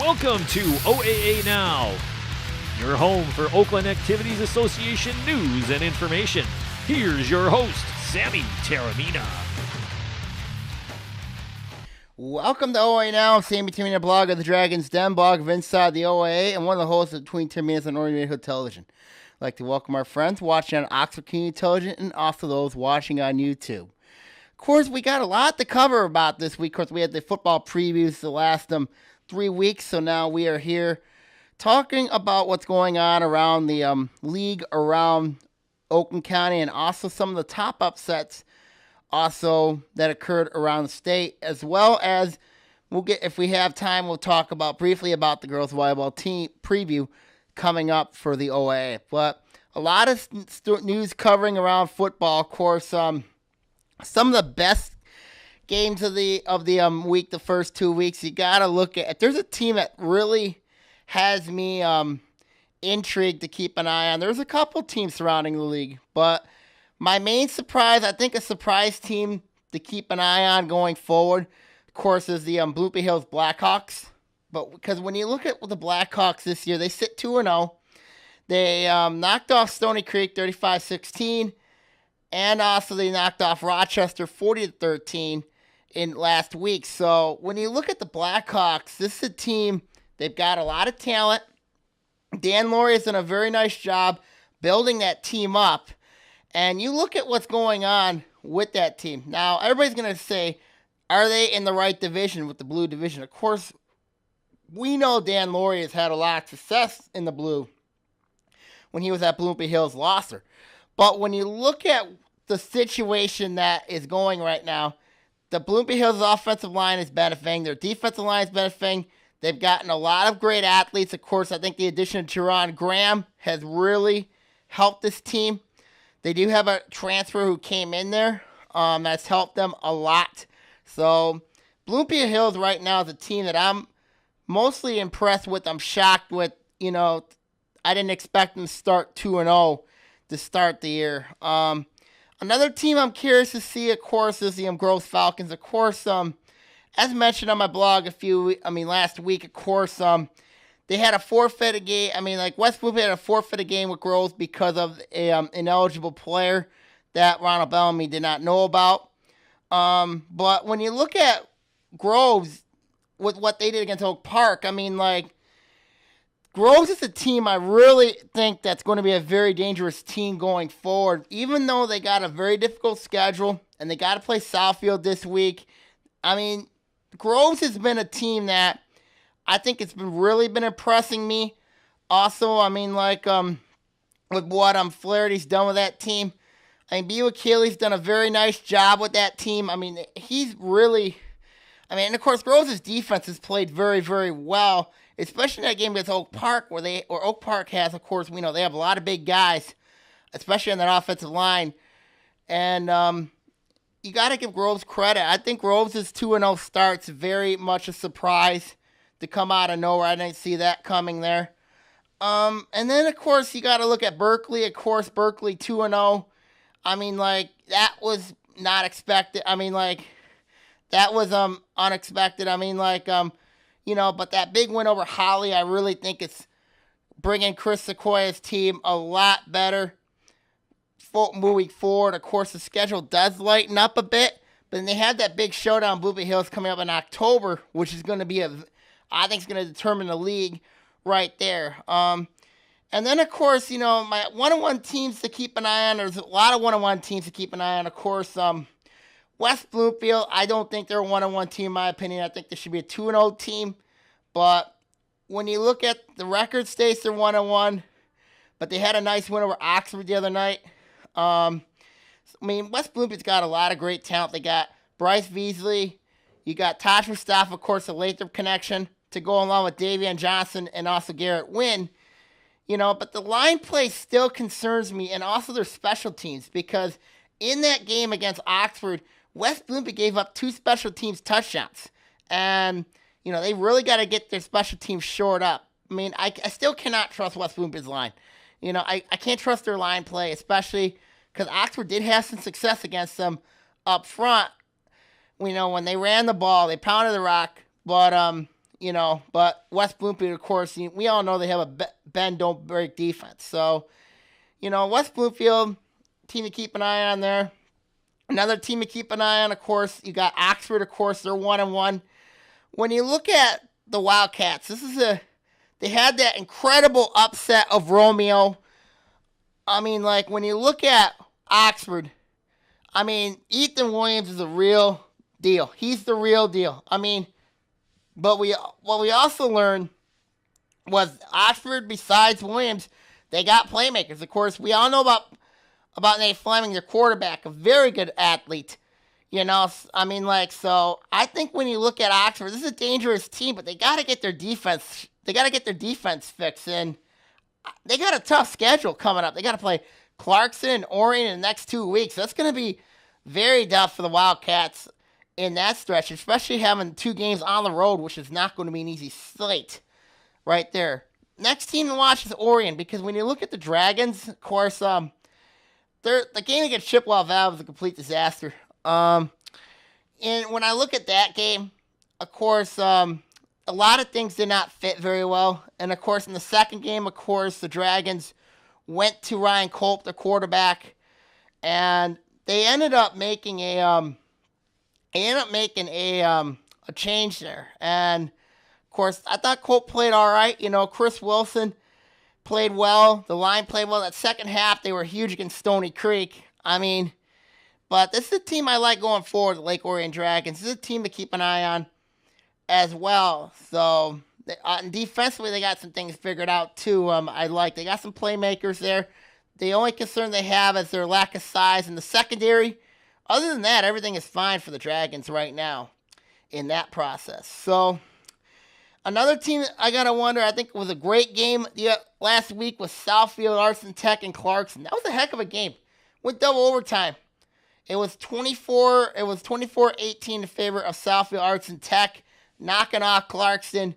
Welcome to OAA Now, your home for Oakland Activities Association news and information. Here's your host, Sammy Taramina. Welcome to OAA Now. I'm Sammy Taramina, blog of the Dragons Den, blog of Inside the OAA, and one of the hosts of Between Terminas and Orange Hood Television. I'd like to welcome our friends watching on Oxford Community Television and also those watching on YouTube. Of course, we got a lot to cover about this week. Of course, we had the football previews the last 3 weeks, so now we are here talking about what's going on around the league around Oakland County and also some of the top upsets also that occurred around the state, as well as we'll get, if we have time, we'll talk about briefly about the girls volleyball team preview coming up for the OAA. But a lot of news covering around football. Of course, some of the best games of the week, the first 2 weeks, you gotta look at. If there's a team that really has me intrigued to keep an eye on, there's a couple teams surrounding the league, but my main surprise, I think a surprise team to keep an eye on going forward, of course, is the Bloopy Hills Blackhawks. But because when you look at the Blackhawks this year, they sit 2-0. They knocked off Stony Creek 35-16, and also they knocked off Rochester 40-13 in last week. So when you look at the Blackhawks, this is a team, they've got a lot of talent. Dan Laurie has done a very nice job building that team up. And you look at what's going on with that team. Now, everybody's going to say, are they in the right division with the blue division? Of course, we know Dan Laurie has had a lot of success in the blue when he was at Bloomfield Hills Losser. But when you look at the situation that is going right now, the Bloomfield Hills offensive line is benefiting. Their defensive line is benefiting. They've gotten a lot of great athletes. Of course, I think the addition of Jerron Graham has really helped this team. They do have a transfer who came in there that's helped them a lot. So Bloomfield Hills right now is a team that I'm mostly impressed with. I'm shocked with, I didn't expect them to start 2-0 to start the year. Another team I'm curious to see, of course, is the Gross Falcons. Of course, as mentioned on my blog last week, of course, they had a forfeit a game. West Bloomfield had a forfeit a game with Groves because of an ineligible player that Ronald Bellamy did not know about. But when you look at Groves with what they did against Oak Park, Groves is a team I really think that's going to be a very dangerous team going forward. Even though they got a very difficult schedule and they got to play Southfield this week, Groves has been a team that I think it's really been impressing me. Also, with what Flaherty's done with that team. B.O. Keeley's done a very nice job with that team. He's really, and of course, Groves' defense has played very, very well, especially in that game against Oak Park, where Oak Park has, of course, we know they have a lot of big guys, especially on that offensive line. And you got to give Groves credit. I think Groves' 2-0 start's very much a surprise to come out of nowhere. I didn't see that coming there. And then, of course, you got to look at Berkeley. Of course, Berkeley 2-0. That was not expected. That was unexpected. But that big win over Holly, I really think it's bringing Chris Sequoia's team a lot better moving forward. Of course, the schedule does lighten up a bit, but then they had that big showdown, Bloomfield Hills, coming up in October, which is going to be I think it's going to determine the league right there. And then, of course, my one-on-one teams to keep an eye on. There's a lot of one-on-one teams to keep an eye on. Of course, West Bloomfield, I don't think they're a one-on-one team, in my opinion. I think they should be a 2-0 team. But when you look at the record states, they're 1-1. But they had a nice win over Oxford the other night. West Bloomfield's got a lot of great talent. They got Bryce Beasley. You got Tosh Mustafa, of course, the Lathrop connection, to go along with Davian Johnson and also Garrett Wynn. But the line play still concerns me, and also their special teams, because in that game against Oxford, West Bloomfield gave up 2 special teams touchdowns. And, they really got to get their special teams shored up. I still cannot trust West Bloomfield's line. I can't trust their line play, especially because Oxford did have some success against them up front. When they ran the ball, they pounded the rock. But But West Bloomfield, of course, we all know they have a bend, don't break defense. So, West Bloomfield, team to keep an eye on there. Another team to keep an eye on, of course, you got Oxford, of course, they're 1-1. When you look at the Wildcats, they had that incredible upset of Romeo. I mean, like, when you look at Oxford, I mean, Ethan Williams is a real deal. He's the real deal. I mean, but what we also learned was Oxford, besides Williams, they got playmakers. Of course, we all know about Nate Fleming, their quarterback, a very good athlete. I mean, like, so I think when you look at Oxford, this is a dangerous team, but they got to get their defense. They got to get their defense fixed, and they got a tough schedule coming up. They got to play Clarkson and Orion in the next 2 weeks. That's going to be very tough for the Wildcats in that stretch, especially having 2 games on the road, which is not going to be an easy slate right there. Next team to watch is Orion, because when you look at the Dragons, of course, the game against Chippewa Valley was a complete disaster. And when I look at that game, of course, a lot of things did not fit very well. And, of course, in the second game, of course, the Dragons went to Ryan Culp, the quarterback, and they ended up making a change there. And, of course, I thought Culp played all right. Chris Wilson played well. The line played well. That second half, they were huge against Stony Creek. I mean, but this is a team I like going forward, the Lake Orion Dragons. This is a team to keep an eye on as well. So, defensively, they got some things figured out, too. I like. They got some playmakers there. The only concern they have is their lack of size in the secondary. Other than that, everything is fine for the Dragons right now in that process. So, another team I got to wonder, I think it was a great game last week with Southfield, Arts and Tech, and Clarkson. That was a heck of a game. Went double overtime. It was 24-18 in favor of Southfield Arts and Tech, knocking off Clarkson.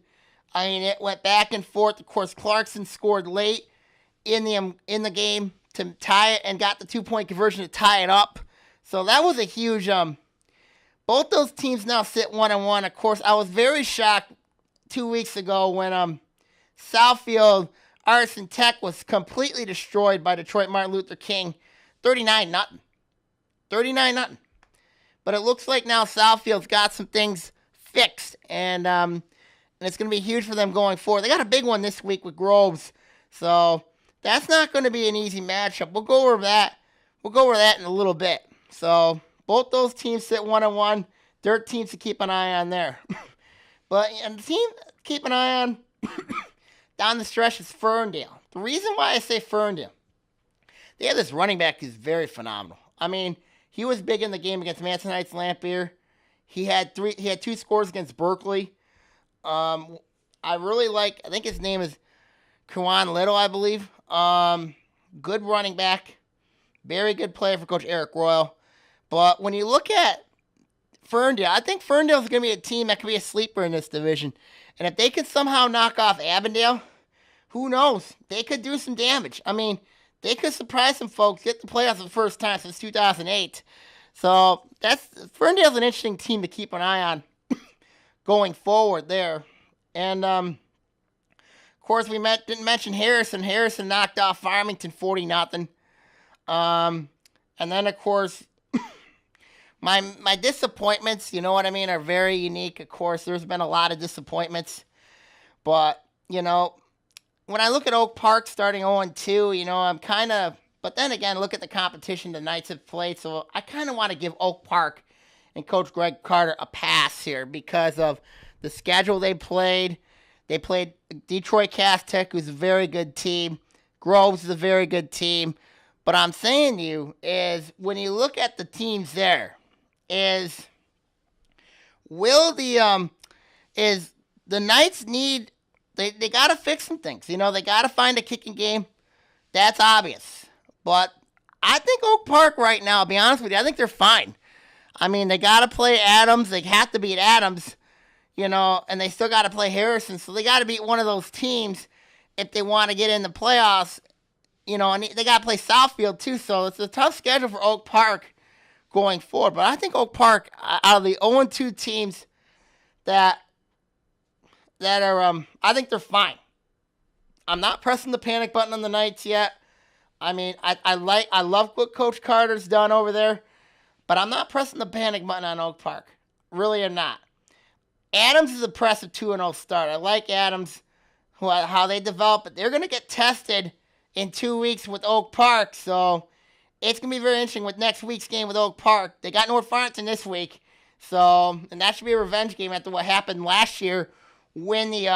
I mean, it went back and forth. Of course, Clarkson scored late in the game to tie it and got the 2-point conversion to tie it up. So that was a huge. Both those teams now sit 1-1. Of course, I was very shocked 2 weeks ago when Southfield Arts and Tech was completely destroyed by Detroit Martin Luther King, 39-0. 39-0. But it looks like now Southfield's got some things fixed, and it's going to be huge for them going forward. They got a big one this week with Groves, so that's not going to be an easy matchup. We'll go over that. We'll go over that in a little bit. So both those teams sit 1-1. They're teams to keep an eye on there. But the team to keep an eye on down the stretch is Ferndale. The reason why I say Ferndale, they have this running back who's very phenomenal. I mean, he was big in the game against Manson Heights Lampier. He had 2 scores against Berkeley. I really like, I think his name is Kwan Little, I believe. Good running back. Very good player for Coach Eric Royal. But when you look at Ferndale, I think Ferndale is going to be a team that could be a sleeper in this division. And if they could somehow knock off Avondale, who knows? They could do some damage. I mean, they could surprise some folks, get the playoffs for the first time since 2008. So Ferndale's an interesting team to keep an eye on going forward there. And, of course, we didn't mention Harrison. Harrison knocked off Farmington 40-0. And then, of course, my disappointments, you know what I mean, are very unique. Of course, there's been a lot of disappointments. But, when I look at Oak Park starting 0-2, I'm kind of, but then again, look at the competition the Knights have played. So I kind of want to give Oak Park and Coach Greg Carter a pass here because of the schedule they played. They played Detroit Cass Tech, who's a very good team. Groves is a very good team. But I'm saying to you is when you look at the teams there, is the Knights need. They got to fix some things. They got to find a kicking game. That's obvious. But I think Oak Park right now, I'll be honest with you, I think they're fine. I mean, they got to play Adams. They have to beat Adams, and they still got to play Harrison. So they got to beat one of those teams if they want to get in the playoffs, and they got to play Southfield too. So it's a tough schedule for Oak Park going forward. But I think Oak Park, out of the 0-2 teams that that are I think they're fine. I'm not pressing the panic button on the Knights yet. I mean, I love what Coach Carter's done over there, but I'm not pressing the panic button on Oak Park. Really am not. Adams is a impressive 2-0 start. I like Adams, how they develop, but they're going to get tested in 2 weeks with Oak Park, so it's going to be very interesting with next week's game with Oak Park. They got North Farmington this week, and that should be a revenge game after what happened last year when the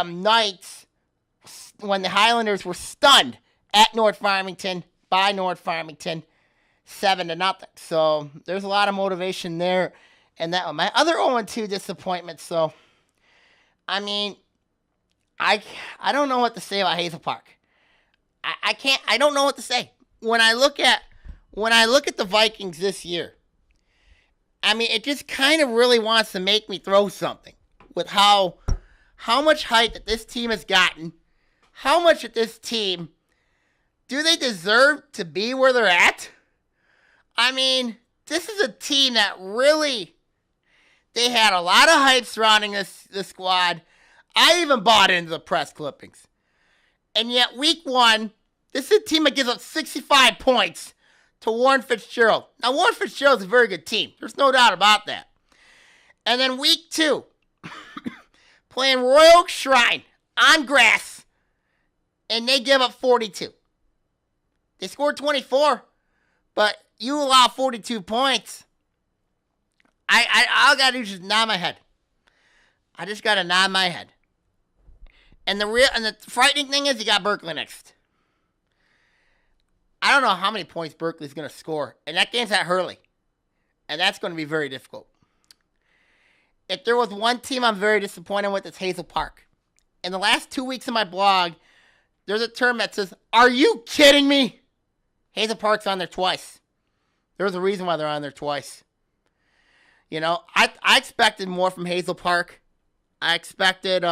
when the Highlanders were stunned at North Farmington by North Farmington 7-0. So there's a lot of motivation there. And that one. My other 0-2 disappointment. So, I mean, I don't know what to say about Hazel Park. I don't know what to say. When I look at the Vikings this year, I mean, it just kind of really wants to make me throw something with how much hype that this team has gotten. How much of this team, do they deserve to be where they're at? I mean, this is a team that really, they had a lot of hype surrounding this squad. I even bought into the press clippings. And yet, week 1, this is a team that gives up 65 points to Warren Fitzgerald. Now, Warren Fitzgerald's a very good team. There's no doubt about that. And then week 2, playing Royal Oak Shrine on grass, and they give up 42. They scored 24, but you allow 42 points. All I gotta do is just nod my head. I just gotta nod my head. And the frightening thing is you got Berkeley next. I don't know how many points Berkeley's gonna score, and that game's at Hurley, and that's going to be very difficult. If there was one team I'm very disappointed with, it's Hazel Park. In the last 2 weeks of my blog, there's a term that says, "Are you kidding me?" Hazel Park's on there twice. There's a reason why they're on there twice. You know, I expected more from Hazel Park. I expected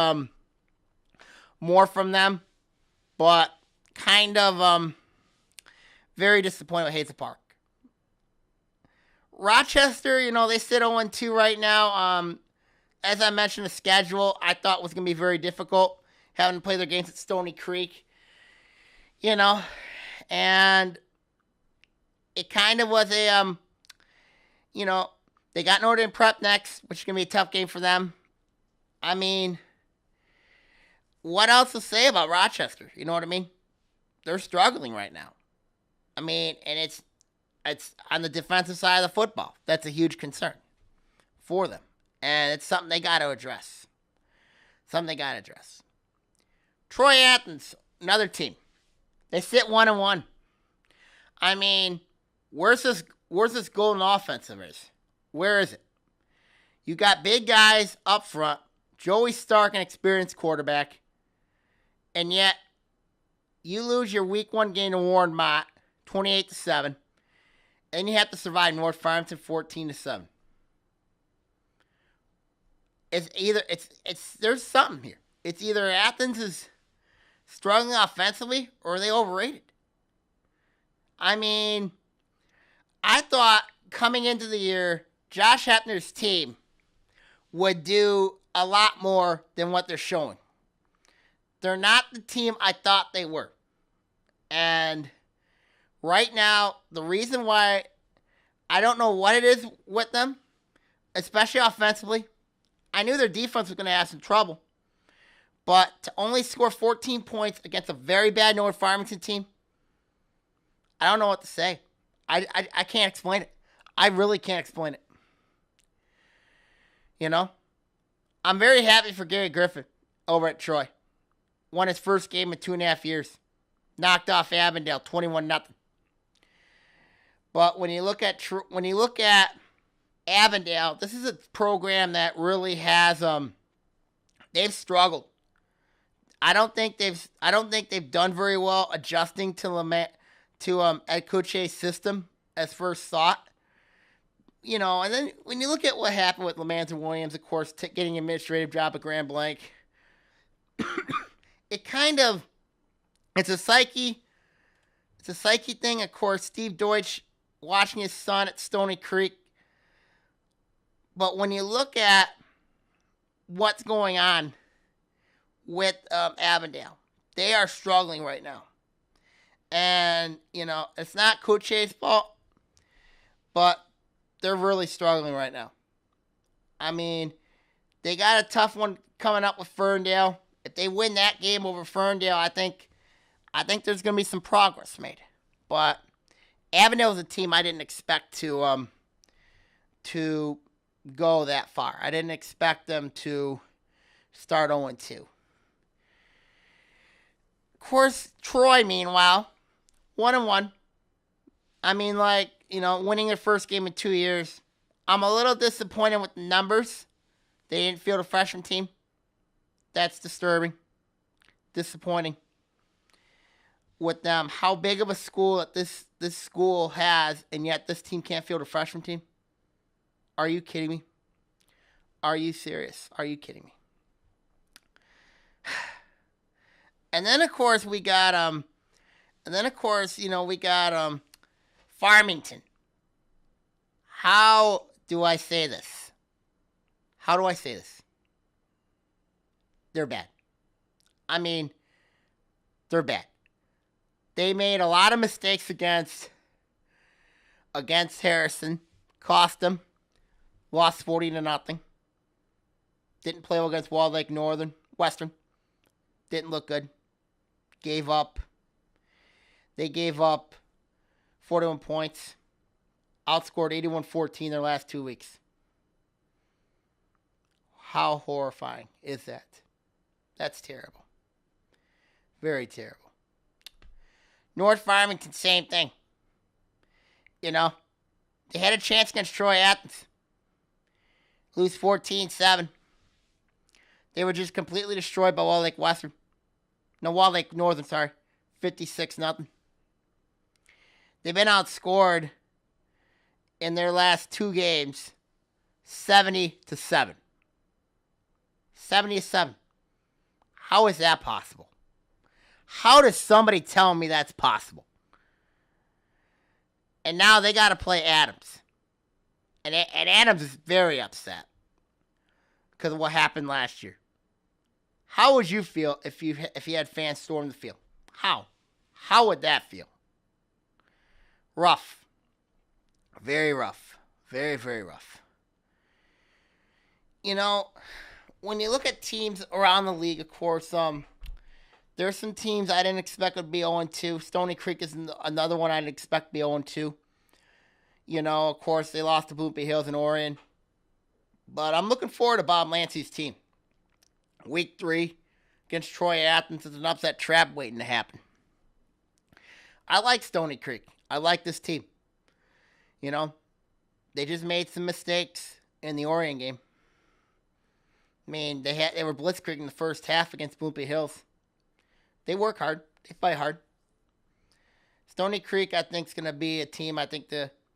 more from them, but kind of very disappointed with Hazel Park. Rochester, you know, they sit 0-2 right now. As I mentioned, the schedule I thought was going to be very difficult, having to play their games at Stony Creek. You know, and it kind of was a, you know, they got Northern Prep next, which is going to be a tough game for them. I mean, what else to say about Rochester? You know what I mean? They're struggling right now. I mean, and it's on the defensive side of the football. That's a huge concern for them. And it's something they got to address. Troy Athens, another team. They sit 1-1. I mean, where's this golden offensive is? Where is it? You got big guys up front, Joey Stark, an experienced quarterback, and yet you lose your week 1 game to Warren Mott, 28-7, and you have to survive North Farmington 14-7. There's something here. It's either Athens is struggling offensively or are they overrated? I mean, I thought coming into the year, Josh Hepner's team would do a lot more than what they're showing. They're not the team I thought they were. And right now, the reason why I don't know what it is with them, especially offensively, I knew their defense was going to have some trouble. But to only score 14 points against a very bad North Farmington team, I don't know what to say. I can't explain it. I really can't explain it. You know? I'm very happy for Gary Griffin over at Troy. Won his first game in 2.5 years. Knocked off Avondale 21-0. But when you look at Avondale, this is a program that really has they've struggled. I don't think they've done very well adjusting to Ed Kuche's system as first thought. You know, and then when you look at what happened with Lamanza Williams, of course, getting an administrative job at Grand Blanc, it's a psyche thing. Of course, Steve Deutsch watching his son at Stony Creek. But when you look at what's going on with Avondale. They are struggling right now. And, it's not Coach A's fault, but they're really struggling right now. I mean, they got a tough one coming up with Ferndale. If they win that game over Ferndale, I think there's going to be some progress made. But Avondale is a team I didn't expect to go that far. I didn't expect them to start 0-2. Of course, Troy, meanwhile, 1-1. I mean, winning their first game in 2 years. I'm a little disappointed with the numbers. They didn't field a freshman team. That's disturbing. Disappointing. With them, how big of a school that this school has, and yet this team can't field a freshman team? Are you kidding me? Are you serious? Are you kidding me? And then of course we got Farmington. How do I say this? They're bad. I mean, they're bad. They made a lot of mistakes against Harrison. Cost them. Lost 40-0. Didn't play well against Walled Lake Western. Didn't look good. Gave up. They gave up 41 points. Outscored 81-14 their last 2 weeks. How horrifying is that? That's terrible. Very terrible. North Farmington, same thing. They had a chance against Troy Athens. Lose 14-7. They were just completely destroyed by Walled Lake Northern, 56-0. They've been outscored in their last 2 games 70-7. 70-7. How is that possible? How does somebody tell me that's possible? And now they got to play Adams. And Adams is very upset because of what happened last year. How would you feel if you had fans storm the field? How? How would that feel? Rough. Very rough. Very, very rough. When you look at teams around the league, of course, there's some teams I didn't expect would be 0-2. Stony Creek is another one I didn't expect to be 0-2. Of course, they lost to Bloomfield Hills and Orion. But I'm looking forward to Bob Lancey's team. Week 3 against Troy Athens is an upset trap waiting to happen. I like Stony Creek. I like this team. They just made some mistakes in the Orion game. I mean, they were blitzkrieg in the first half against Bloomfield Hills. They work hard. They fight hard. Stony Creek, I think, is going to be a team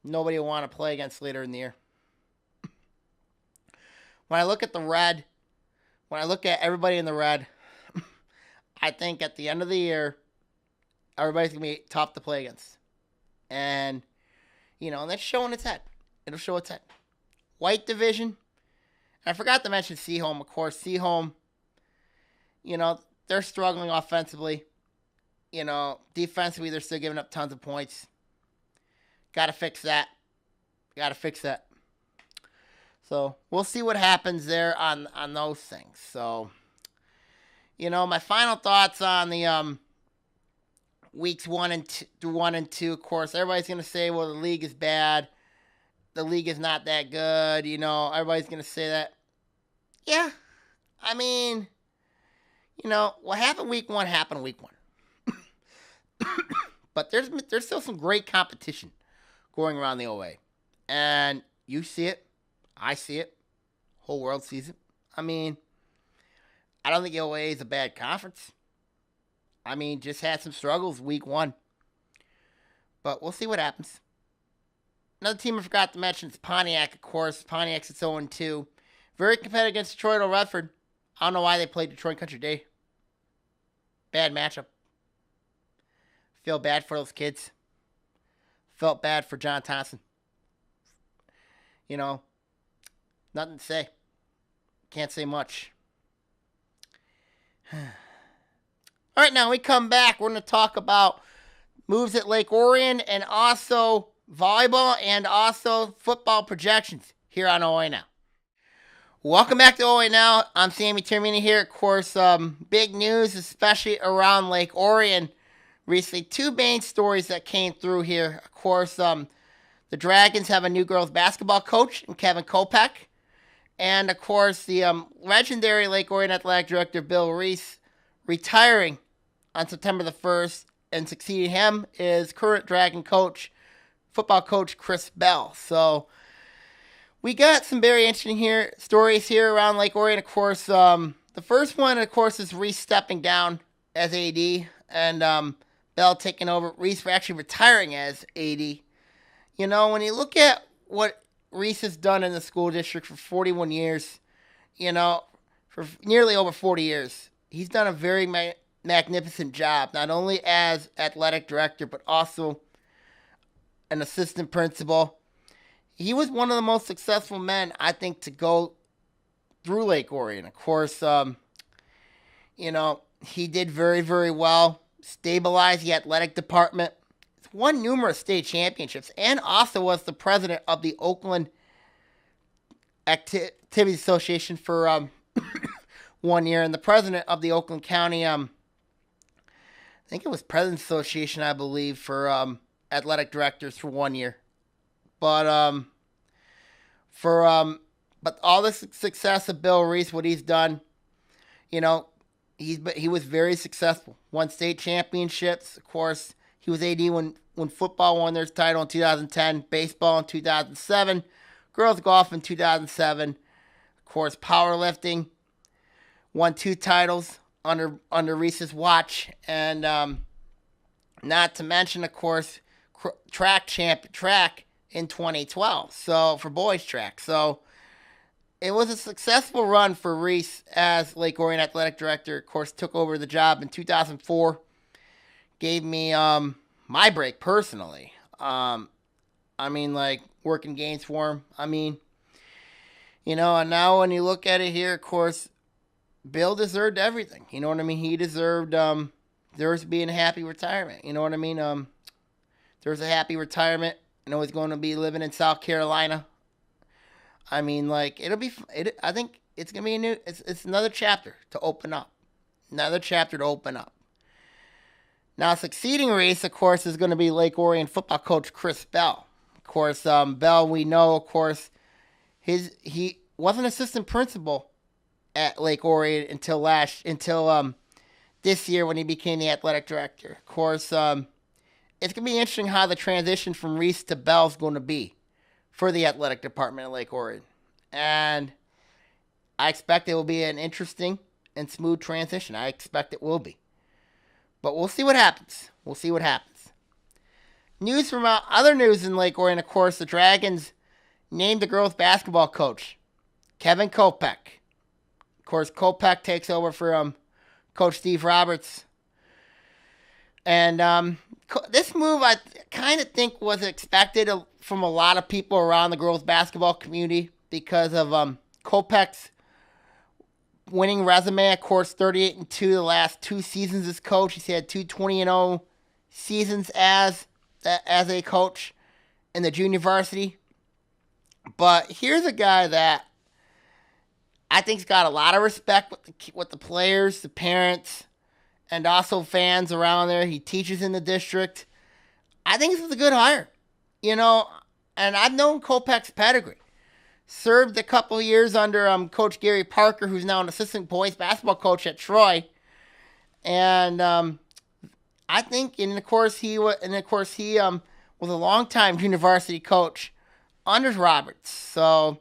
nobody will want to play against later in the year. When I look at the red, when I look at everybody in the red, I think at the end of the year, everybody's going to be tough to play against. And, that's showing its head. It'll show its head. White division. I forgot to mention Seaholm, of course. Seaholm, they're struggling offensively. Defensively, they're still giving up tons of points. Got to fix that. So, we'll see what happens there on those things. So, my final thoughts on the weeks 1 and 2, of course, everybody's going to say, well, the league is bad. The league is not that good. Everybody's going to say that. Yeah. I mean, what happened week 1 happened week 1. But there's still some great competition going around the OA. And you see it. I see it. Whole world sees it. I mean, I don't think OA is a bad conference. I mean, just had some struggles week 1. But we'll see what happens. Another team I forgot to mention is Pontiac, of course. Pontiac's at 0-2. Very competitive against Detroit or Redford. I don't know why they played Detroit Country Day. Bad matchup. Feel bad for those kids. Felt bad for John Thompson. Nothing to say. Can't say much. All right, now we come back. We're going to talk about moves at Lake Orion and also volleyball and also football projections here on OAA Now. Welcome back to OAA Now. I'm Sammy Termini here. Of course, big news, especially around Lake Orion. Recently, two main stories that came through here. Of course, the Dragons have a new girls basketball coach in Kevin Kopech. And, of course, the legendary Lake Orion Athletic Director Bill Reese retiring on September the 1st, and succeeding him is current Dragon coach, football coach Chris Bell. So we got some very interesting stories here around Lake Orion. Of course, the first one, of course, is Reese stepping down as AD, and Bell taking over. Reese actually retiring as AD. You know, when you look at what Reese has done in the school district for 41 years, you know, for nearly over 40 years, he's done a very magnificent job, not only as athletic director, but also an assistant principal. He was one of the most successful men, I think, to go through Lake Orion. Of course, you know, he did very, very well, stabilized the athletic department, won numerous state championships, and also was the president of the Oakland Activities Association for 1 year, and the president of the Oakland County, I think it was President's Association, I believe, for athletic directors for 1 year. But but all the success of Bill Reese, what he's done, you know, he was very successful. Won state championships. Of course, he was AD when football won their title in 2010, baseball in 2007, girls golf in 2007. Of course, powerlifting, won 2 titles under Reese's watch, and not to mention, of course, track in 2012. So for boys track, so it was a successful run for Reese as Lake Orion athletic director. Of course, took over the job in 2004. Gave me my break personally. I mean, like, working games for him. I mean, you know, and now when you look at it here, of course, Bill deserved everything. You know what I mean? He deserved there to be a happy retirement. You know what I mean? There's a happy retirement. I know he's going to be living in South Carolina. I mean, like, I think it's going to be it's another chapter to open up. Another chapter to open up. Now, succeeding Reese, of course, is going to be Lake Orion football coach Chris Bell. Of course, Bell, we know, of course, he was an assistant principal at Lake Orion until this year when he became the athletic director. Of course, it's going to be interesting how the transition from Reese to Bell is going to be for the athletic department at Lake Orion. And I expect it will be an interesting and smooth transition. I expect it will be. But we'll see what happens. We'll see what happens. News from other news in Lake Orion, of course, the Dragons named the girls basketball coach, Kevin Kopech. Of course, Kopech takes over for Coach Steve Roberts. And this move, I kind of think, was expected from a lot of people around the girls basketball community because of Kopech's winning resume. Of course, 38-2 the last 2 seasons as coach. He's had 2 20-0 seasons as a coach in the junior varsity. But here's a guy that I think's got a lot of respect with the players, the parents, and also fans around there. He teaches in the district. I think this is a good hire. You know, and I've known Kopech's pedigree. Served a couple of years under Coach Gary Parker, who's now an assistant boys basketball coach at Troy. And I think, and of course he was a longtime university coach under Roberts. So,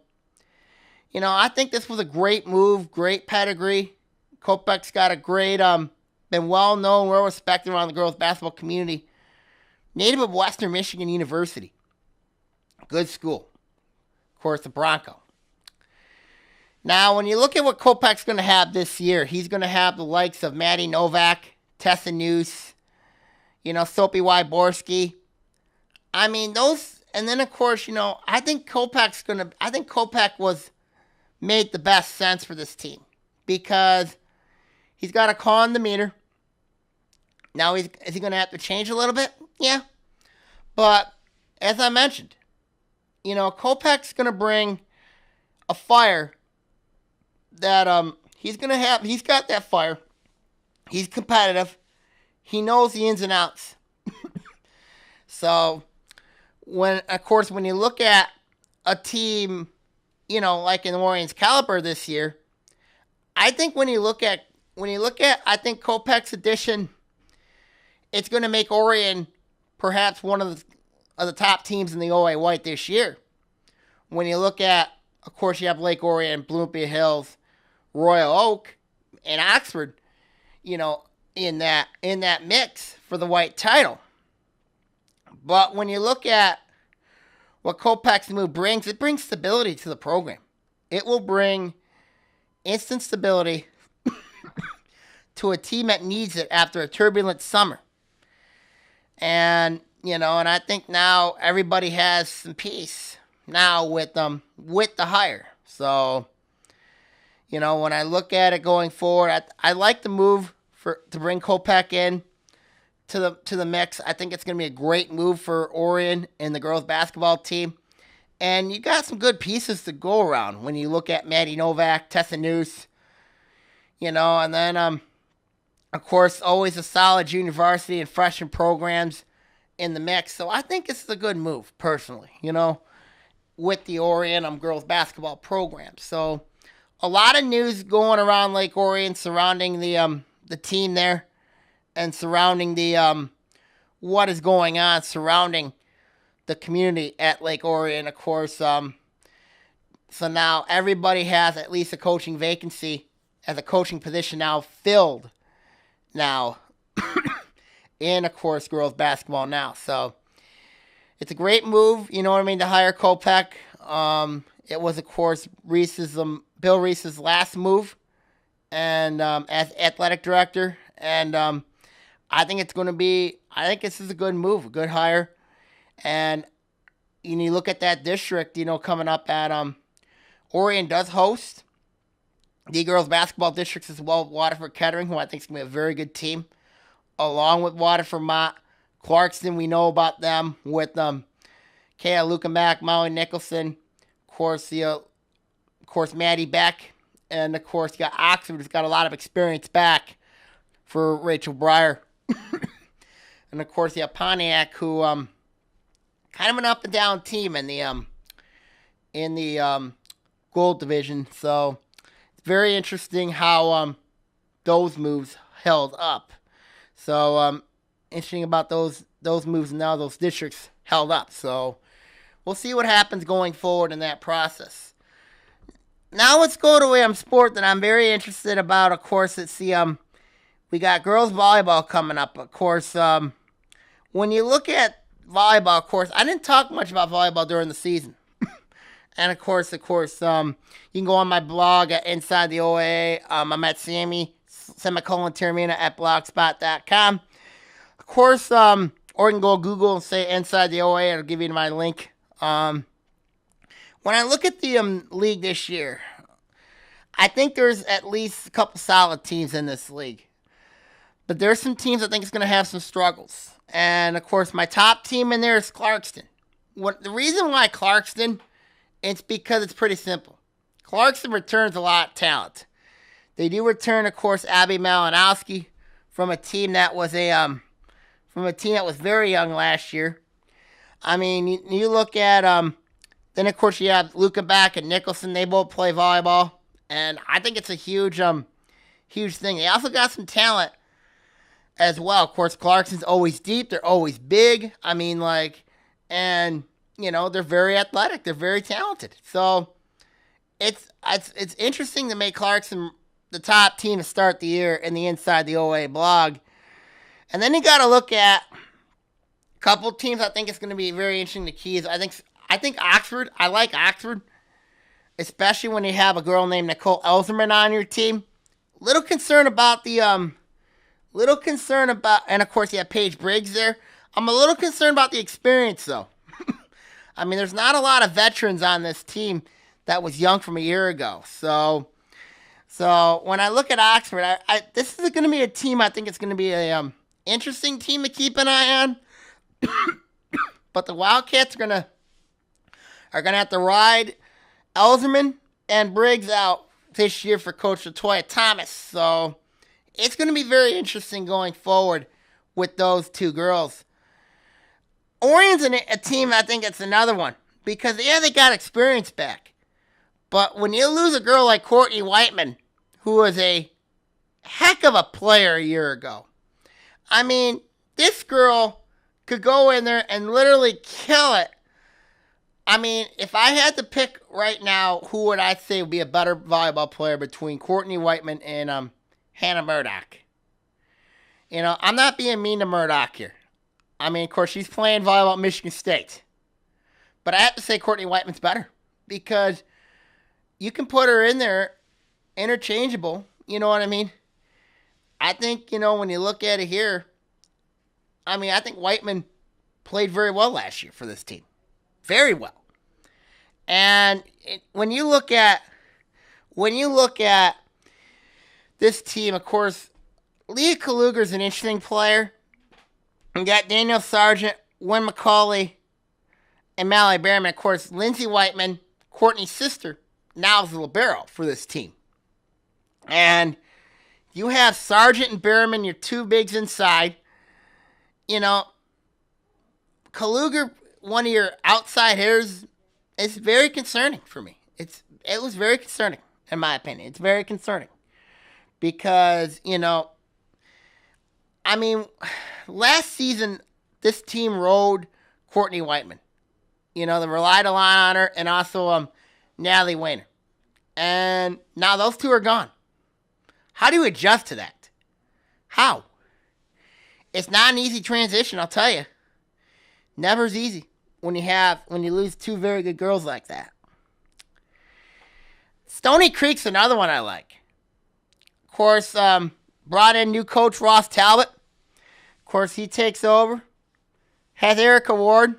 you know, I think this was a great move, great pedigree. Kopech's got a great, been well known, well respected around the girls basketball community. Native of Western Michigan University. Good school. Of course, the Bronco. Now, when you look at what Kopech's going to have this year, he's going to have the likes of Maddie Novak, Tessa Noose, you know, Soapy Wyborski. I mean, those, and then, of course, you know, I think Kopech made the best sense for this team because He's got a calm demeanor. Now, is he going to have to change a little bit? Yeah. But, as I mentioned, Kopech's going to bring a fire that he's going to have. He's got that fire. He's competitive. He knows the ins and outs. So, when you look at a team, like in Orion's caliber this year, I think when you look at I think Kopech's addition, it's going to make Orion perhaps one of the top teams in the OA White this year. When you look at, of course, you have Lake Orion, Bloomfield Hills, Royal Oak, and Oxford, in that mix for the white title. But when you look at what Kopech's move brings, it brings stability to the program. It will bring instant stability to a team that needs it after a turbulent summer. And, and I think now everybody has some peace now with the hire. So, when I look at it going forward, I like the move to bring Kopech in to the mix. I think it's going to be a great move for Orion and the girls basketball team. And you got some good pieces to go around when you look at Maddie Novak, Tessa Noose, and then, of course, always a solid junior varsity and freshman programs in the mix. So I think it's a good move, personally, with the Orion girls basketball program. So a lot of news going around Lake Orion surrounding the team there and surrounding the what is going on surrounding the community at Lake Orion, of course. So now everybody has at least a coaching vacancy as a coaching position now filled now in, of course, girls basketball now. So it's a great move, to hire Kopech. It was, of course, Bill Reese's last move and as athletic director. And I think this is a good move, a good hire. And you look at that district, coming up at Orion does host the girls basketball districts as well, Waterford Kettering, who I think is going to be a very good team, along with Waterford Mott. Clarkston, we know about them with Kayla Luca Mack, Molly Nicholson, of course, Maddie Beck, and of course, you got Oxford, who's got a lot of experience back for Rachel Breyer. And of course, you have Pontiac, who kind of an up and down team in the gold division. So it's very interesting how those moves held up. So interesting about those moves and now those districts held up. So we'll see what happens going forward in that process. Now let's go to a sport that I'm very interested about. Of course, it's we got girls volleyball coming up. Of course, when you look at volleyball, of course, I didn't talk much about volleyball during the season. And of course, you can go on my blog at Inside the OAA. I'm at Sammy _Termina at blogspot.com. Of course, or you can go Google and say Inside the OAA. It'll give you my link. When I look at the league this year, I think there's at least a couple solid teams in this league. But there's some teams I think is going to have some struggles. And, of course, my top team in there is Clarkston. The reason why Clarkston, it's because it's pretty simple. Clarkston returns a lot of talent. They do return, of course, Abby Malinowski from a team that was very young last year. I mean, you look at then of course you have Luca Back and Nicholson. They both play volleyball, and I think it's a huge thing. They also got some talent as well. Of course, Clarkson's always deep. They're always big. I mean, and they're very athletic. They're very talented. So it's interesting to make Clarkson the top team to start the year in the Inside the OA blog. And then you got to look at a couple teams I think it's going to be very interesting to keys. I think Oxford. I like Oxford, especially when you have a girl named Nicole Elzerman on your team. Little concern about, and of course you have Paige Briggs there. I'm a little concerned about the experience, though. I mean, there's not a lot of veterans on this team that was young from a year ago. So So when I look at Oxford, this is going to be a team. I think it's going to be a interesting team to keep an eye on. But the Wildcats are gonna have to ride Elzerman and Briggs out this year for Coach Latoya Thomas. So it's going to be very interesting going forward with those two girls. Orion's a team, I think it's another one. Because, yeah, they got experience back. But when you lose a girl like Courtney Whiteman, who was a heck of a player a year ago. I mean, this girl could go in there and literally kill it. I mean, if I had to pick right now, who would I say would be a better volleyball player between Courtney Whiteman and Hannah Murdoch? You know, I'm not being mean to Murdoch here. I mean, of course, she's playing volleyball at Michigan State. But I have to say Courtney Whiteman's better. Because you can put her in there interchangeable. You know what I mean? I think, you know, when you look at it here, I mean, I think Whiteman played very well last year for this team. Very well. And when you look at this team, of course, Leah Kaluger's an interesting player. You got Daniel Sargent, Wynn McCauley, and Mallory Behrman. Of course, Lindsay Whiteman, Courtney's sister, now is the libero for this team. And you have Sargent and Behrman, your two bigs inside. You know, Kaluger, one of your outside hitters, is very concerning for me. It was very concerning, in my opinion. It's very concerning. Because, you know, I mean, last season, this team rode Courtney Whiteman. You know, they relied a lot on her, and also Natalie Weiner. And now those two are gone. How do you adjust to that? How? It's not an easy transition, I'll tell you. Never's easy when you lose two very good girls like that. Stony Creek's another one I like. Of course, brought in new coach Ross Talbot. Of course, he takes over. Has Erica Ward.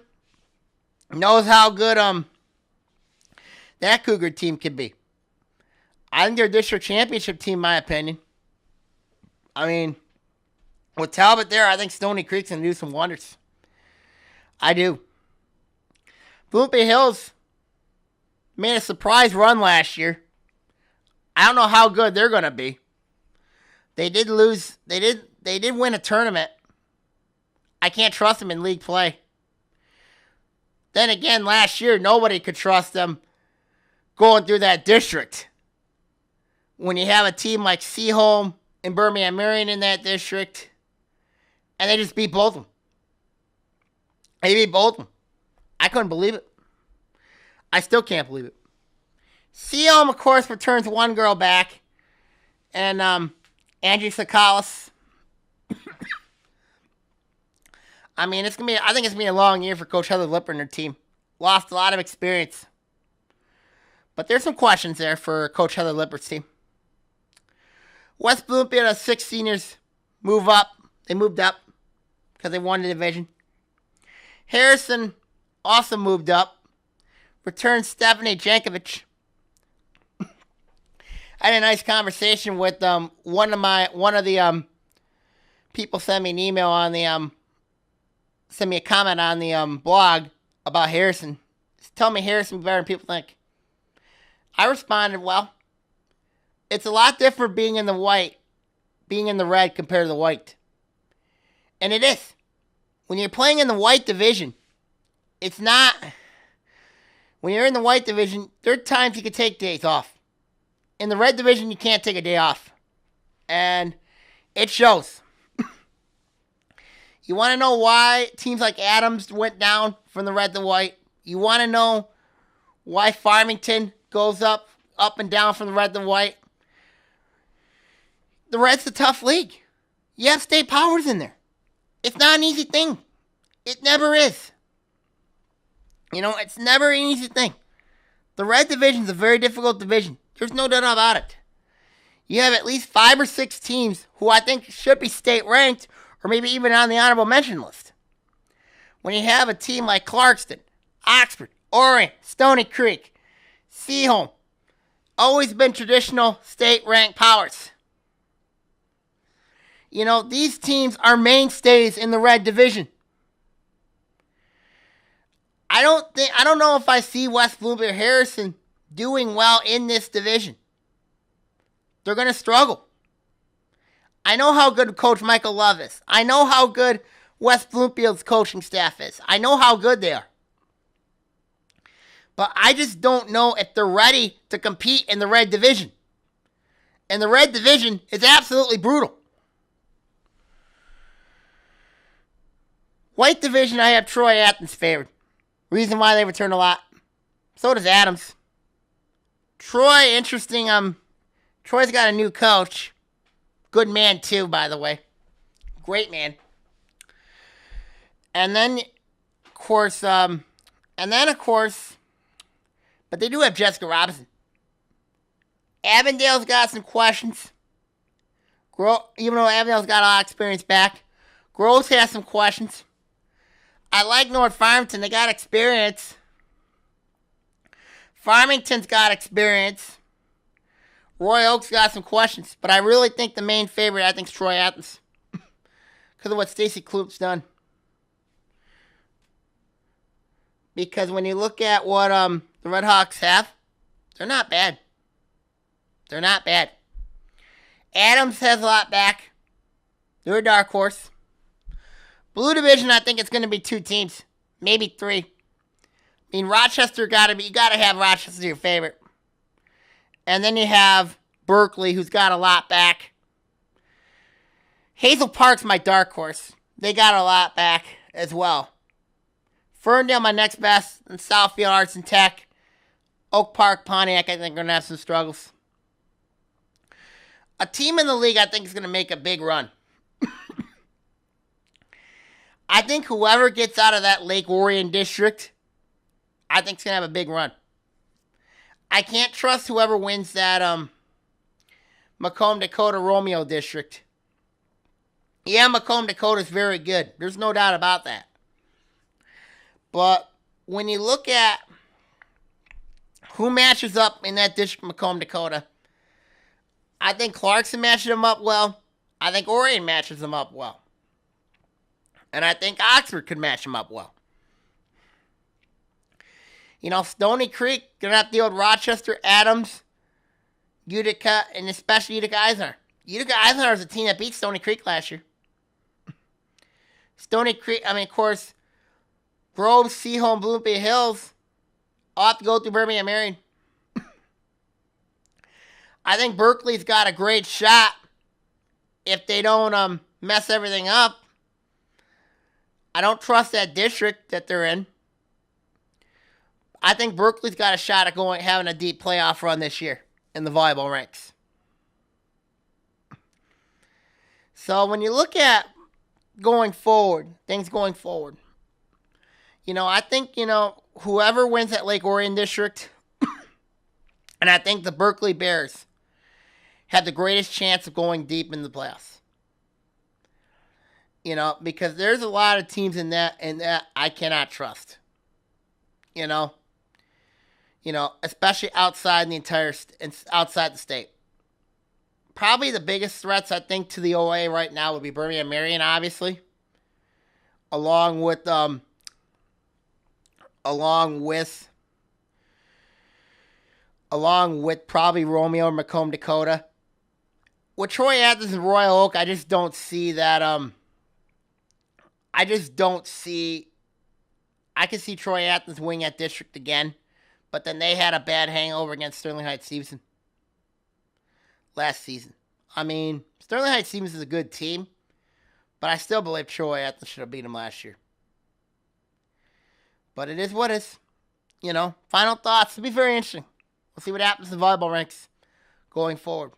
Knows how good that Cougar team can be. I think they're a district championship team, in my opinion. I mean, with Talbot there, I think Stony Creek's going to do some wonders. I do. Bloomfield Hills made a surprise run last year. I don't know how good they're going to be. They did lose. They did win a tournament. I can't trust them in league play. Then again, last year, nobody could trust them going through that district. When you have a team like Seaholm and Birmingham Marion in that district, and they just beat both of them. They beat both of them. I couldn't believe it. I still can't believe it. Seaholm, of course, returns one girl back, and Angie Sakalis. I mean, I think it's gonna be a long year for Coach Heather Lipper and her team. Lost a lot of experience. But there's some questions there for Coach Heather Lipper's team. West Bloomfield has 6 seniors move up. They moved up because they won the division. Harrison also moved up. Returned Stephanie Jankovic. I had a nice conversation with one of the people sent me an email on the sent me a comment on the blog about Harrison. Tell me Harrison better than people think. I responded, well, it's a lot different being in the red compared to the white. And it is. When you're playing in the white division, it's not. When you're in the white division, there are times you can take days off. In the red division, you can't take a day off. And it shows. You want to know why teams like Adams went down from the red to white? You want to know why Farmington goes up and down from the red to white? The red's a tough league. You have state powers in there. It's not an easy thing. It never is. You know, it's never an easy thing. The red division is a very difficult division. There's no doubt about it. You have at least 5 or 6 teams who I think should be state ranked or maybe even on the honorable mention list. When you have a team like Clarkston, Oxford, Orion, Stony Creek, Seaholm, always been traditional state-ranked powers. You know, these teams are mainstays in the red division. I don't know if I see West Bloomfield or Harrison doing well in this division. They're going to struggle. I know how good Coach Michael Love is. I know how good West Bloomfield's coaching staff is. I know how good they are. But I just don't know if they're ready to compete in the red division. And the red division is absolutely brutal. White division, I have Troy Athens favored. Reason why they return a lot. So does Adams. Troy, interesting. Troy's got a new coach. Good man too, by the way. Great man. And then, of course, but they do have Jessica Robinson. Avondale's got some questions. Even though Avondale's got a lot of experience back, Groves has some questions. I like North Farmington. They got experience. Farmington's got experience. Roy Oak's got some questions. But I really think the main favorite, I think, is Troy Athens. Because of what Stacy Kloop's done. Because when you look at what the Red Hawks have, they're not bad. They're not bad. Adams has a lot back. They're a dark horse. Blue division, I think it's going to be 2 teams, maybe 3. I mean, Rochester you got to have Rochester your favorite. And then you have Berkeley, who's got a lot back. Hazel Park's my dark horse. They got a lot back as well. Ferndale, my next best, and Southfield Arts and Tech. Oak Park, Pontiac, I think are going to have some struggles. A team in the league, I think, is going to make a big run. I think whoever gets out of that Lake Orion district, I think is going to have a big run. I can't trust whoever wins that Macomb Dakota Romeo district. Yeah, Macomb Dakota is very good. There's no doubt about that. But when you look at who matches up in that district, Macomb Dakota, I think Clarkson matches them up well. I think Orion matches them up well. And I think Oxford could match them up well. You know, Stony Creek, going to have to deal with Rochester, Adams, Utica, and especially Utica Eisenhower. Utica Eisenhower is a team that beat Stony Creek last year. Stony Creek, of course, Grove, Seaholm, Bloomfield Hills, all have to go through Birmingham Marion. I think Berkeley's got a great shot if they don't mess everything up. I don't trust that district that they're in. I think Berkeley's got a shot at having a deep playoff run this year in the volleyball ranks. So when you look at things going forward, I think, whoever wins that Lake Orion district, and I think the Berkeley Bears have the greatest chance of going deep in the playoffs. Because there's a lot of teams in that I cannot trust. Especially outside outside the state. Probably the biggest threats, I think, to the OA right now would be Birmingham Marion, obviously. Along with probably Romeo or Macomb Dakota. With Troy Athens and Royal Oak, I just don't see that. I can see Troy Athens winning that district again, but then they had a bad hangover against Sterling Heights Stevenson last season. Sterling Heights Stevenson is a good team, but I still believe Troy Athens should have beat them last year. But it is what it is. Final thoughts. It'll be very interesting. We'll see what happens in volleyball ranks going forward.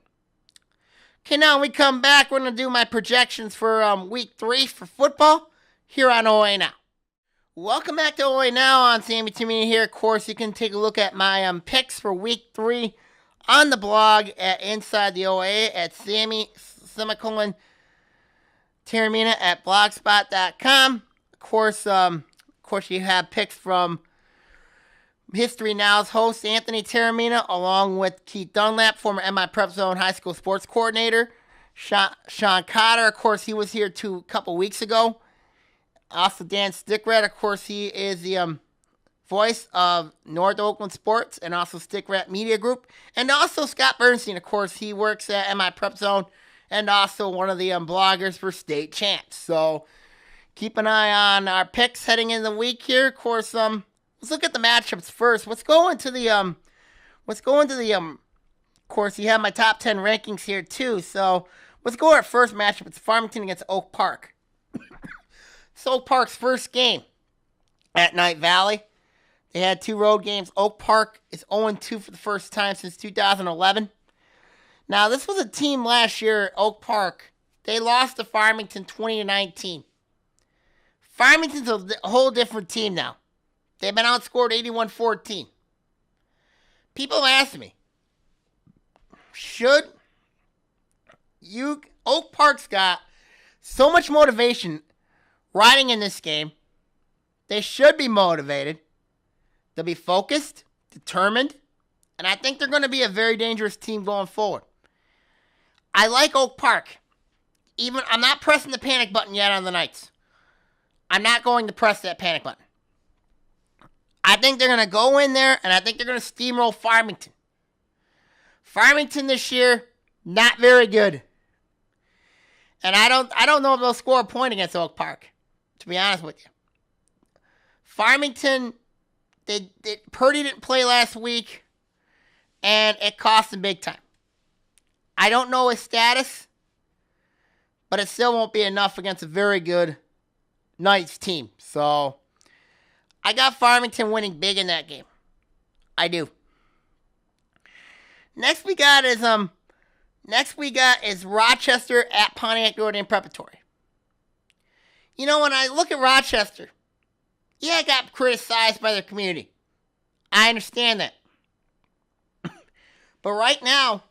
Okay, now when we come back, we're going to do my projections for week 3 for football here on OAA Now. Welcome back to OAA Now. On Sammy Timmy here. Of course, you can take a look at my picks for week 3 on the blog at Inside the OAA at Sammy_Taramina at blogspot.com. Of course, you have picks from History Now's host, Anthony Taramina, along with Keith Dunlap, former MI Prep Zone High School Sports Coordinator. Sean Cotter, of course, he was here a couple weeks ago. Also, Dan Stickrat, of course, he is the voice of North Oakland Sports and also Stickrat Media Group. And also Scott Bernstein, of course, he works at MI Prep Zone and also one of the bloggers for State Champs. So keep an eye on our picks heading into the week here. Of course, let's look at the matchups first. Let's go into the of course, you have my top 10 rankings here too. So let's go to our first matchup. It's Farmington against Oak Park. It's Oak Park's first game at Night Valley. They had 2 road games. Oak Park is 0-2 for the first time since 2011. Now, this was a team last year, Oak Park. They lost to Farmington 20-19. Farmington's a whole different team now. They've been outscored 81-14. People ask me, Oak Park's got so much motivation riding in this game. They should be motivated. They'll be focused, determined, and I think they're going to be a very dangerous team going forward. I like Oak Park. I'm not pressing the panic button yet on the Knights. I'm not going to press that panic button. I think they're going to go in there, and I think they're going to steamroll Farmington. Farmington this year, not very good. And I don't know if they'll score a point against Oak Park, to be honest with you. Farmington, Purdy didn't play last week, and it cost him big time. I don't know his status, but it still won't be enough against a very good Knights team. So I got Farmington winning big in that game. I do. Next we got is Rochester at Pontiac Notre Dame Preparatory. You know, when I look at Rochester, yeah, I got criticized by their community. I understand that. But right now,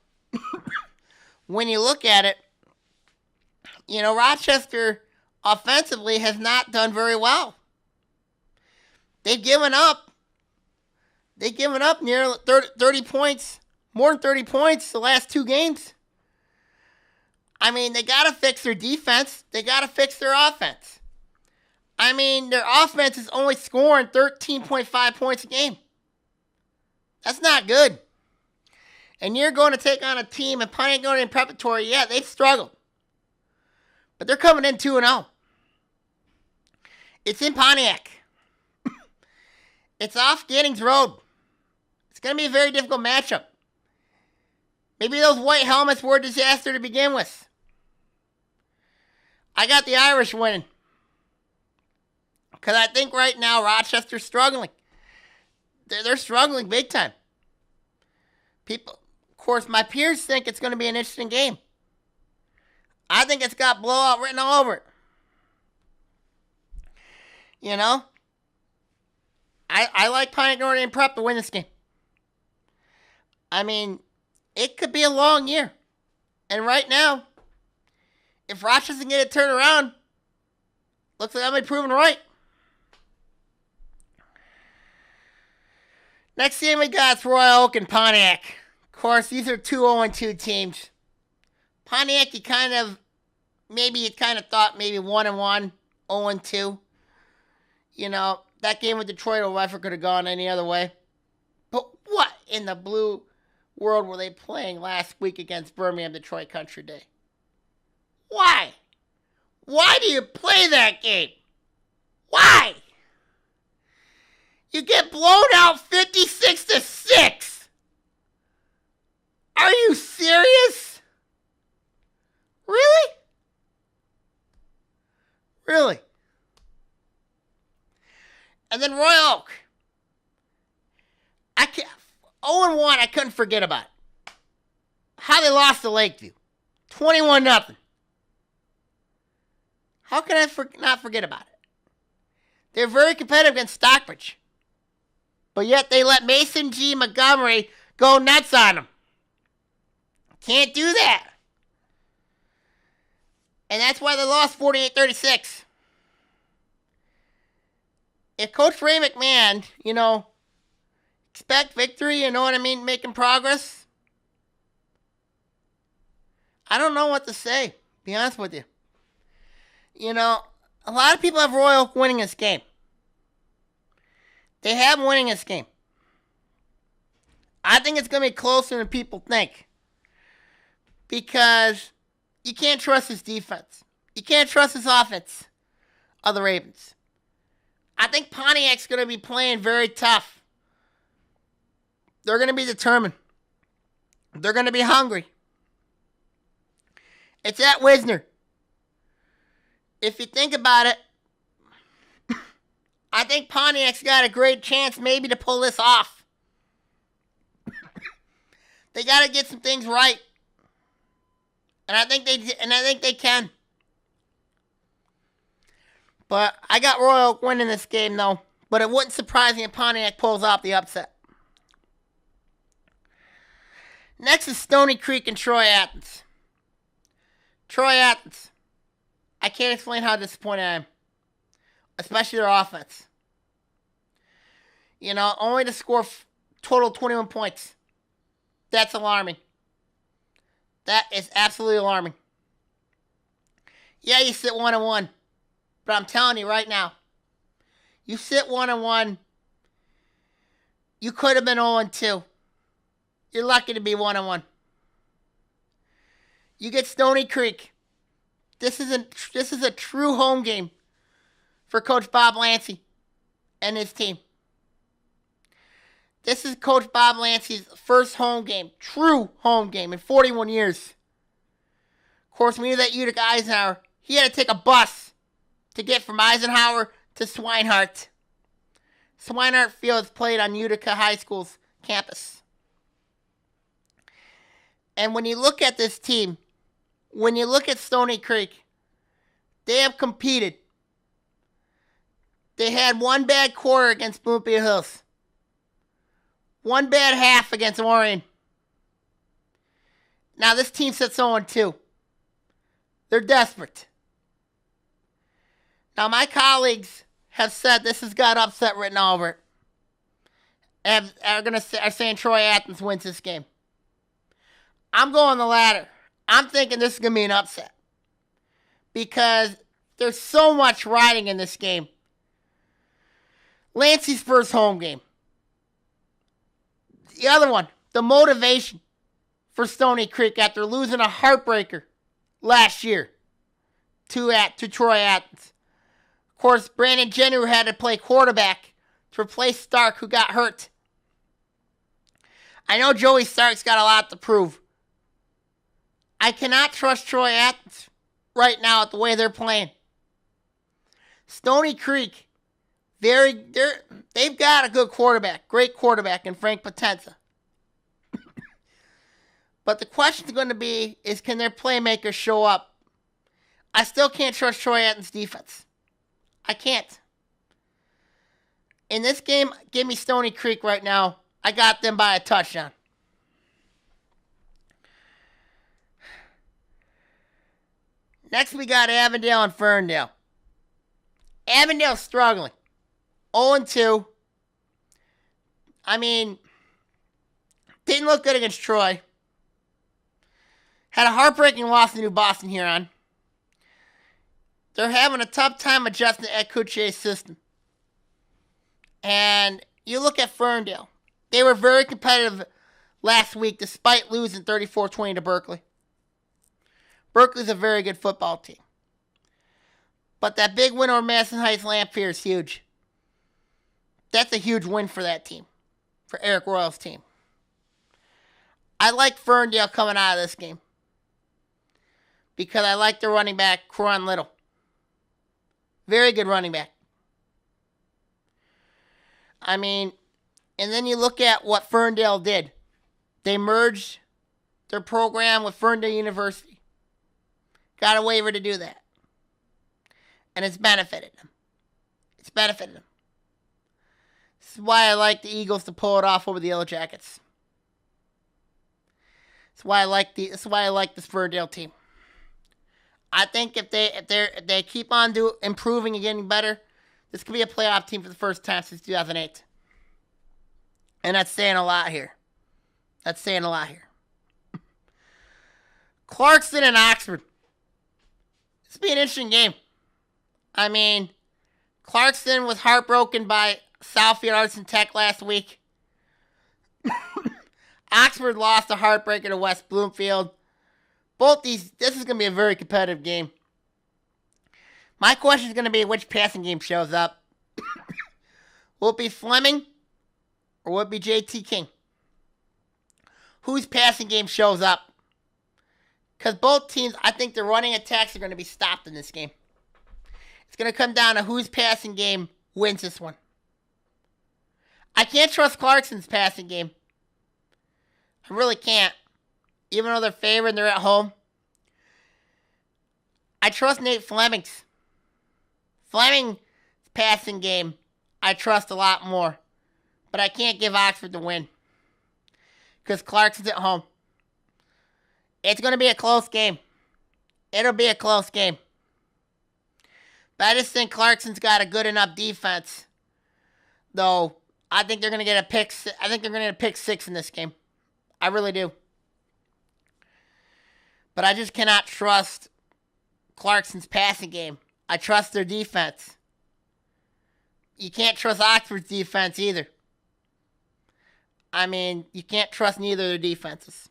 when you look at it, you know, Rochester offensively has not done very well. They've given up near 30 points, more than 30 points the last 2 games. I mean, they got to fix their defense. They got to fix their offense. I mean, their offense is only scoring 13.5 points a game. That's not good. And you're going to take on a team in Pontiac Notre Dame Preparatory. Yeah, they've struggled. But they're coming in 2-0. It's in Pontiac. It's off Giddings Road. It's going to be a very difficult matchup. Maybe those white helmets were a disaster to begin with. I got the Irish winning. Because I think right now Rochester's struggling. They're struggling big time. People, of course, my peers think it's going to be an interesting game. I think it's got blowout written all over it. You know? I like Pontiac Notre Dame Prep to win this game. I mean, it could be a long year. And right now, if Rochester can get it turned around, looks like I'm be proven right. Next game we got is Royal Oak and Pontiac. Of course, these are 2 0-2 teams. Pontiac, you kind of thought maybe 1-1, 0-2. You know, that game with Detroit or Wefer could have gone any other way. But what in the blue world were they playing last week against Birmingham Detroit Country Day? Why? Why do you play that game? Why? You get blown out 56-6. Are you serious? Really? Really? And then Royal Oak. 0-1, I couldn't forget about it. How they lost to Lakeview. 21-0. How can I not forget about it? They're very competitive against Stockbridge. But yet they let Mason G. Montgomery go nuts on them. Can't do that. And that's why they lost 48-36. If Coach Ray McMahon, you know, expect victory, you know what I mean, making progress. I don't know what to say, to be honest with you. You know, a lot of people have Royal Oak winning this game. They have winning this game. I think it's going to be closer than people think. Because you can't trust his defense. You can't trust his offense of the Ravens. I think Pontiac's going to be playing very tough. They're going to be determined. They're going to be hungry. It's at Wisner. If you think about it, I think Pontiac's got a great chance maybe to pull this off. They got to get some things right. And I think they can. But I got Royal Oak winning this game, though. But it wouldn't surprise me if Pontiac pulls off the upset. Next is Stony Creek and Troy Athens. Troy Athens. I can't explain how disappointed I am. Especially their offense. You know, only to score total 21 points. That's alarming. That is absolutely alarming. Yeah, you sit 1-1. But I'm telling you right now, you sit 1-1, you could have been 0-2. You're lucky to be 1-1. You get Stony Creek. This is a true home game for Coach Bob Lancey and his team. This is Coach Bob Lancey's first home game, true home game in 41 years. Of course, when he was at Utica Eisenhower, he had to take a bus to get from Eisenhower to Swinehart. Swinehart Field is played on Utica High School's campus. And when you look at this team, when you look at Stony Creek, they have competed. They had one bad quarter against Bloomfield Hills. One bad half against Orion. Now this team sits 0-2. They're desperate. Now my colleagues have said this has got upset written all over it. And are saying Troy Athens wins this game. I'm going the latter. I'm thinking this is going to be an upset. Because there's so much riding in this game. Lancey's first home game. The other one, the motivation for Stony Creek after losing a heartbreaker last year to Troy Athens. Of course, Brandon Jenner had to play quarterback to replace Stark, who got hurt. I know Joey Stark's got a lot to prove. I cannot trust Troy Athens right now at the way they're playing. Stony Creek, they've got a good quarterback, great quarterback in Frank Potenza. But the question's going to be is can their playmakers show up? I still can't trust Troy Athens' defense. I can't. In this game, give me Stony Creek right now. I got them by a touchdown. Next, we got Avondale and Ferndale. Avondale's struggling. 0-2. I mean, didn't look good against Troy. Had a heartbreaking loss to New Boston Huron. They're having a tough time adjusting to Ed Couture's system. And you look at Ferndale. They were very competitive last week despite losing 34-20 to Berkeley. Berkeley's a very good football team. But that big win over Madison Heights Lamphere is huge. That's a huge win for that team. For Eric Royal's team. I like Ferndale coming out of this game. Because I like their running back, Coron Little. Very good running back. I mean, and then you look at what Ferndale did. They merged their program with Ferndale University. Got a waiver to do that. And it's benefited them. It's benefited them. This is why I like the Eagles to pull it off over the Yellow Jackets. That's why I like this Ferndale team. I think if they keep on improving and getting better, this could be a playoff team for the first time since 2008. And that's saying a lot here. Clarkson and Oxford. This will be an interesting game. I mean, Clarkson was heartbroken by Southfield Arts and Tech last week. Oxford lost a heartbreaker to West Bloomfield. This is going to be a very competitive game. My question is going to be which passing game shows up. Will it be Fleming or will it be JT King? Whose passing game shows up? Because both teams, I think their running attacks are going to be stopped in this game. It's going to come down to whose passing game wins this one. I can't trust Clarkson's passing game. I really can't. Even though they're favored and they're at home. I trust Nate Fleming's. Fleming's passing game, I trust a lot more. But I can't give Oxford the win. Because Clarkson's at home. It's going to be a close game. It'll be a close game. But I just think Clarkson's got a good enough defense. Though, I think they're going to get a pick. I think they're going to get a pick 6 in this game. I really do. But I just cannot trust Clarkson's passing game. I trust their defense. You can't trust Oxford's defense either. I mean, you can't trust neither of their defenses.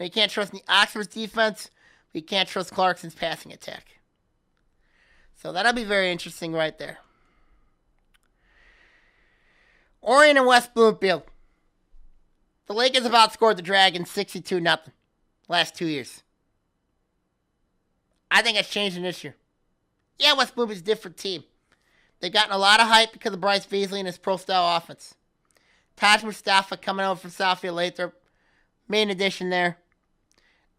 You can't trust Oxford's defense, but you can't trust Clarkson's passing attack. So that'll be very interesting right there. Orion and West Bloomfield. The Lakers have outscored the Dragons 62-0 last 2 years. I think it's changing this year. Yeah, West Bloomfield's a different team. They've gotten a lot of hype because of Bryce Beasley and his pro-style offense. Taj Mustafa coming over from Southfield Lathrop. Main addition there.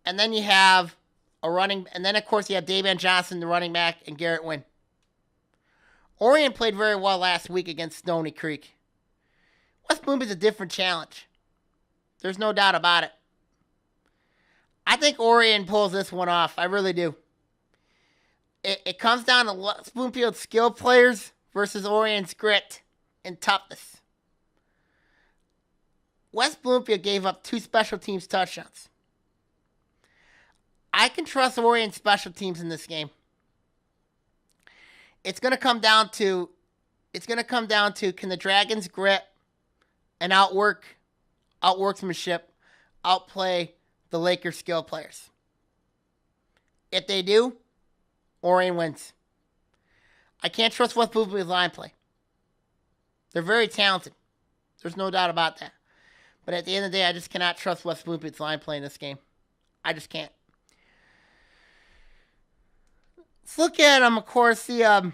And then you have and then of course you have Davion Johnson, the running back, and Garrett Wynn. Orion played very well last week against Stony Creek. West Bloomfield's a different challenge. There's no doubt about it. I think Orion pulls this one off. I really do. It comes down to West Bloomfield's skill players versus Orion's grit and toughness. West Bloomfield gave up 2 special teams touchdowns. I can trust Orion's special teams in this game. It's going to come down to can the Dragons grit and outworkmanship outplay the Lakers skill players. If they do, Orion wins. I can't trust West Bloomfield's line play. They're very talented. There's no doubt about that. But at the end of the day, I just cannot trust West Bloomfield's line play in this game. I just can't. Let's look at, of course, the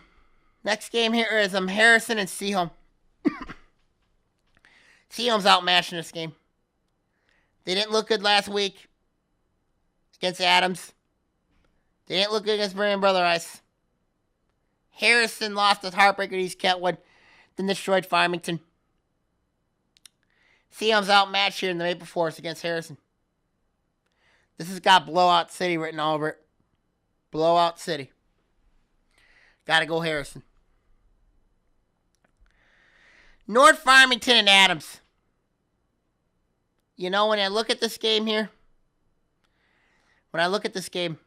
next game here is Harrison and Seaholm. Seaholm's outmatched in this game. They didn't look good last week against Adams. They didn't look good against Marion Brother Ice. Harrison lost his heartbreaker to East Kentwood, then destroyed Farmington. Seaholm's outmatched here in the Maple Forest against Harrison. This has got Blowout City written all over it. Blowout City. Gotta go Harrison. North Farmington and Adams. You know, when I look at this game here, 7-0.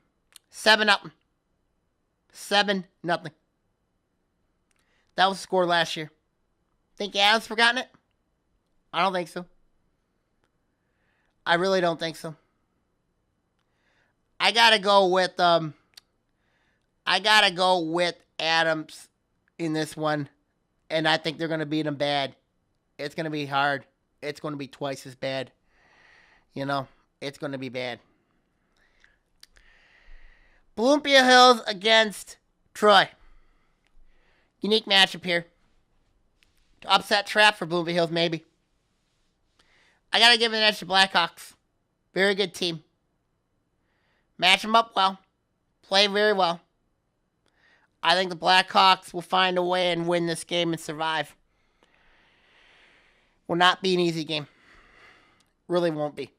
7-0. That was the score last year. Think Adams forgotten it? I don't think so. I really don't think so. I gotta go with Adams in this one, and I think they're gonna beat them bad. It's gonna be hard. It's gonna be twice as bad. You know, it's gonna be bad. Bloomfield Hills against Troy. Unique matchup here. Upset trap for Bloomfield Hills, maybe. I got to give an edge to Blackhawks. Very good team. Match them up well. Play very well. I think the Blackhawks will find a way and win this game and survive. Will not be an easy game. Really won't be.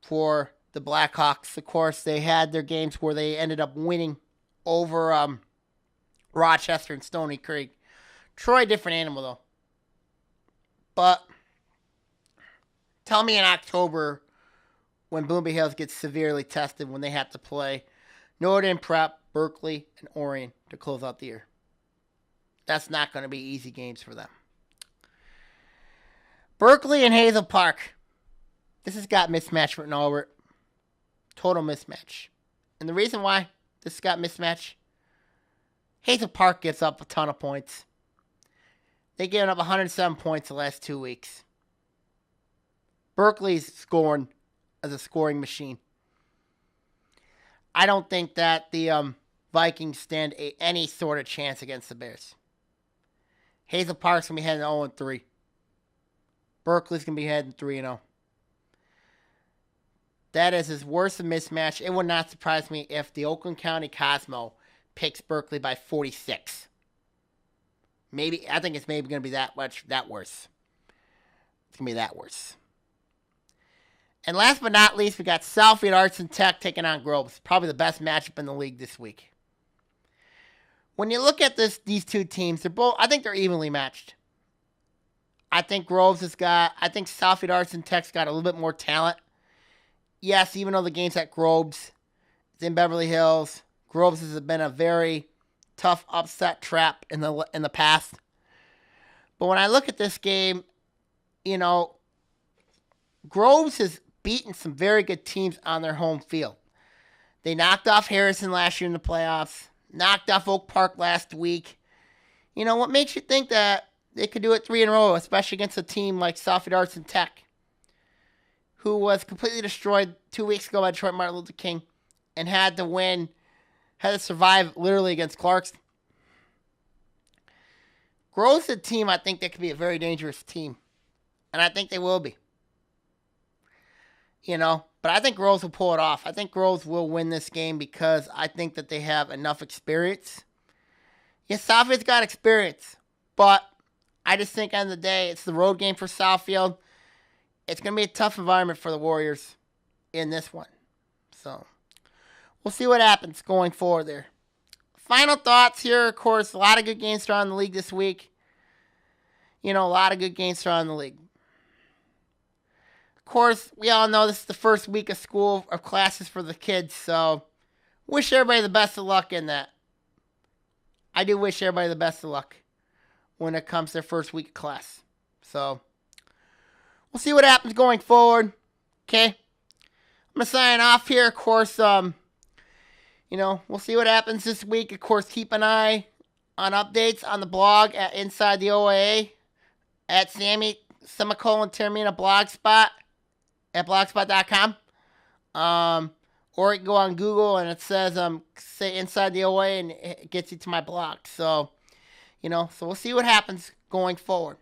For the Blackhawks, of course, they had their games where they ended up winning over Rochester and Stony Creek. Troy, different animal, though. But Tell me in October when Blooming Hills gets severely tested when they have to play Northern Prep, Berkeley, and Orion to close out the year. That's not going to be easy games for them. Berkeley and Hazel Park. This has got mismatch written all over it. Total mismatch. And the reason why this got mismatch, Hazel Park gives up a ton of points. They've given up 107 points the last 2 weeks. Berkeley's scoring as a scoring machine. I don't think that the Vikings stand any sort of chance against the Bears. Hazel Park's going to be heading 0-3. Berkeley's going to be heading 3-0. That is as worse a mismatch. It would not surprise me if the Oakland County Cosmo picks Berkeley by 46. I think it's maybe going to be that worse. It's going to be that worse. And last but not least, we got Southfield Arts and Tech taking on Groves. Probably the best matchup in the league this week. When you look at these two teams, I think they're evenly matched. I think Southfield Arts and Tech's got a little bit more talent. Yes, even though the game's at Groves, it's in Beverly Hills. Groves has been a very tough upset trap in the past. But when I look at this game, Groves has beaten some very good teams on their home field. They knocked off Harrison last year in the playoffs, knocked off Oak Park last week. What makes you think that they could do it 3 in a row, especially against a team like Southfield Arts and Tech, who was completely destroyed 2 weeks ago by Detroit Martin Luther King and had to survive literally against Clarkson. Groves is a team I think that could be a very dangerous team, and I think they will be. But I think Groves will pull it off. I think Groves will win this game because I think that they have enough experience. Yes, Southfield's got experience, but I just think on the day, it's the road game for Southfield. It's going to be a tough environment for the Warriors in this one. So, we'll see what happens going forward there. Final thoughts here, of course, a lot of good games around the league this week. A lot of good games around the league. Of course, we all know this is the first week of school, of classes for the kids, so wish everybody the best of luck in that. I do wish everybody the best of luck when it comes to their first week of class. So, we'll see what happens going forward. Okay? I'm going to sign off here. Of course, we'll see what happens this week. Of course, keep an eye on updates on the blog at Inside the OAA at Sammy _Termina blogspot at blogspot.com. Or you can go on Google and it says, say Inside the OA and it gets you to my blog. So, so we'll see what happens going forward.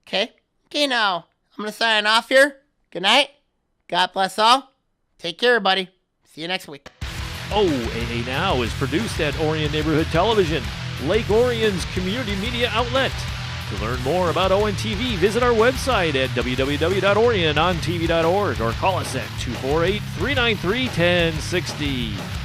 Okay? Okay, now, I'm going to sign off here. Good night. God bless all. Take care, everybody. See you next week. OAA Now is produced at Orion Neighborhood Television, Lake Orion's community media outlet. To learn more about ONTV, visit our website at www.orionontv.org or call us at 248-393-1060.